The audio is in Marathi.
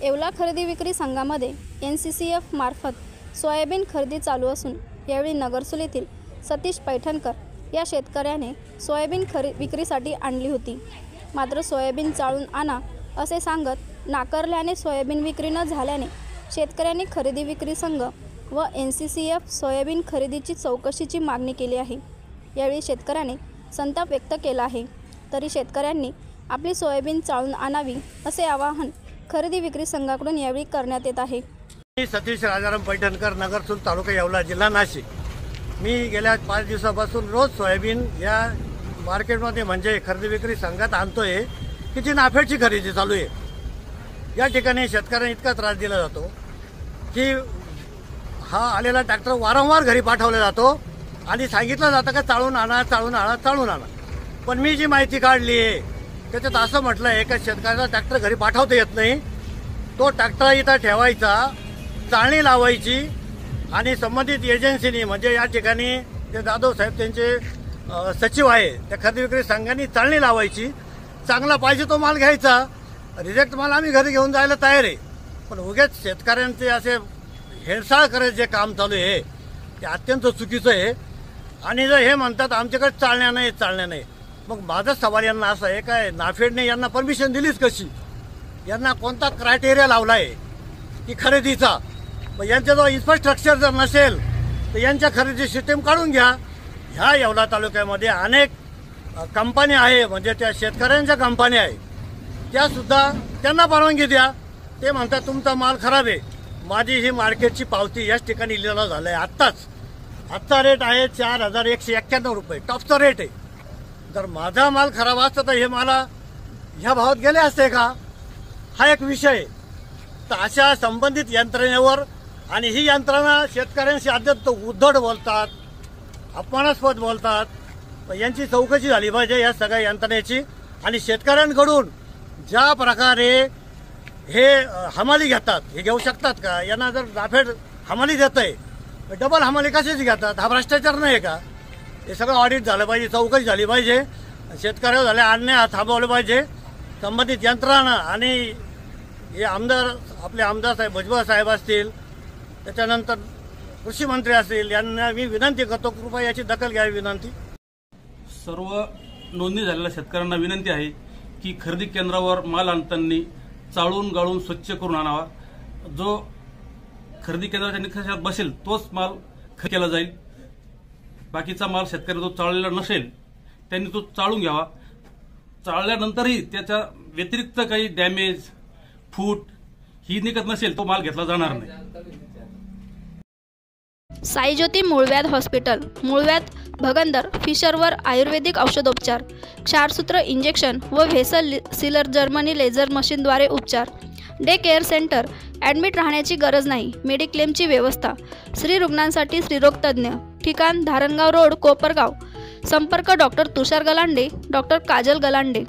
येवला खरेदी विक्री संघामध्ये NCCF मार्फत सोयाबीन खरेदी चालू असून यावेळी नगरसूल येथील सतीश पैठणकर या शेतकऱ्याने सोयाबीन विक्रीसाठी आणली होती। मात्र सोयाबीन चाळून आणा असे सांगत नाकारल्याने सोयाबीन विक्री न झाल्याने शेतकऱ्यांनी खरेदी विक्री संघ व NCCF सोयाबीन खरेदीची चौकशीची मागणी केली आहे। यावेळी शेतकऱ्याने संताप व्यक्त केला आहे। तरी शेतकऱ्यांनी आपली सोयाबीन चाळून आणावी असे आवाहन खरेदी विक्री संघाकडून यावेळी करण्यात येत आहे। सतीश राजाराम पैठणकर, नगरसूल, तालुका येवला, जिल्हा नाशिक। मी गेल्या 5 दिवसापासून रोज सोयाबीन या मार्केटमध्ये म्हणजे खरेदी विक्री संघात आणतोय की जी नाफेडची खरेदी चालू आहे। या ठिकाणी शेतकऱ्यांना इतका त्रास दिला जातो की हा आलेला ट्रॅक्टर वारंवार घरी पाठवला जातो आणि सांगितलं जातं का चाळून आणा, चाळून आणा, चाळून आणा। पण मी जी माहिती काढली आहे त्याच्यात असं म्हटलं आहे का शेतकऱ्याचा ट्रॅक्टर घरी पाठवता येत नाही, तो ट्रॅक्टर इथं ठेवायचा, चाळणी लावायची आणि संबंधित एजन्सीनी म्हणजे या ठिकाणी जे जाधव साहेब त्यांचे सचिव आहे त्या खरेदी विक्री संघाने चाळणी लावायची, चांगला पाहिजे तो माल घ्यायचा, रिजेक्ट माल आम्ही घरी घेऊन जायला तयार आहे। पण उगेच शेतकऱ्यांचे असे हेळसाळ करायचे जे काम चालू आहे ते अत्यंत चुकीचं आहे। आणि जर हे म्हणतात आमच्याकडे चालण्या नाही, मग माझा सवाल यांना असा आहे काय नाफेडने यांना परमिशन दिलीच कशी? यांना कोणता क्रायटेरिया लावला आहे की खरेदीचा? मग यांच्याजवळ इन्फ्रास्ट्रक्चर जर नसेल तर यांच्या खरेदी सिस्टीम काढून घ्या। ह्या येवला तालुक्यामध्ये अनेक कंपन्या आहे म्हणजे त्या शेतकऱ्यांच्या कंपन्या आहे, त्यासुद्धा त्यांना परवानगी द्या। ते म्हणतात तुमचा माल खराब आहे। माझी ही मार्केटची पावती याच ठिकाणी लिहिलं झालं आहे आजचा रेट आहे 4191 रुपये, टॉपचा रेट आहे। जर माझा माल खराब असता तर हे मला ह्या भावात गेले असते का? हा एक विषय। तर अशा संबंधित यंत्रणेवर आणि ही यंत्रणा शेतकऱ्यांशी अत्यंत उद्धट बोलतात, अपमानास्पद बोलतात। यांची चौकशी झाली पाहिजे या सगळ्या यंत्रणेची। आणि शेतकऱ्यांकडून ज्या प्रकारे हे हमाली घेतात हे घेऊ शकतात का? यांना जर नाफेड हमाली देत आहे डबल हमाली कशाची घेतात? हा भ्रष्टाचार नाही का? हे सगळं ऑडिट झालं पाहिजे, चौकशी झाली पाहिजे, शेतकऱ्यावर झाले अन्याय थांबवले पाहिजे संबंधित यंत्रणा। आणि हे आपले आमदार साहेब भुजबळ साहेब असतील, त्याच्यानंतर कृषी मंत्री असतील, यांना मी विनंती करतो कृपया याची दखल घ्यावी विनंती। सर्व नोंदणी झालेल्या शेतकऱ्यांना विनंती आहे की खरेदी केंद्रावर माल आणताना चाळून गाळून स्वच्छ करून आणावा। जो खरेदी केंद्राच्या निकषात बसेल तोच माल खरेदी केला जाईल। बाकीचा माल शेतकरी जो चाळलेला नसेल त्यांनी तो चाळून घ्यावा। चाळल्यानंतरही त्याच्या व्यतिरिक्त काही डॅमेज, फूट ही निघत नसेल तो माल घेतला जाणार नाही। साईज्योती मूळव्याध हॉस्पिटल, मूळव्याध, भगंदर, फिशरवर आयुर्वेदिक औषधोपचार, क्षारसूत्र इंजेक्शन व व्हेसल सीलर जर्मनी लेझर मशीनद्वारे उपचार, डे केअर सेंटर, ॲडमिट राहण्याची गरज नाही, मेडिक्लेमची व्यवस्था, स्त्री रुग्णांसाठी स्त्रीरोग तज्ज्ञ, ठिकाण धारणगाव रोड, कोपरगाव, संपर्क डॉक्टर तुषार गलांडे, डॉक्टर काजल गलांडे।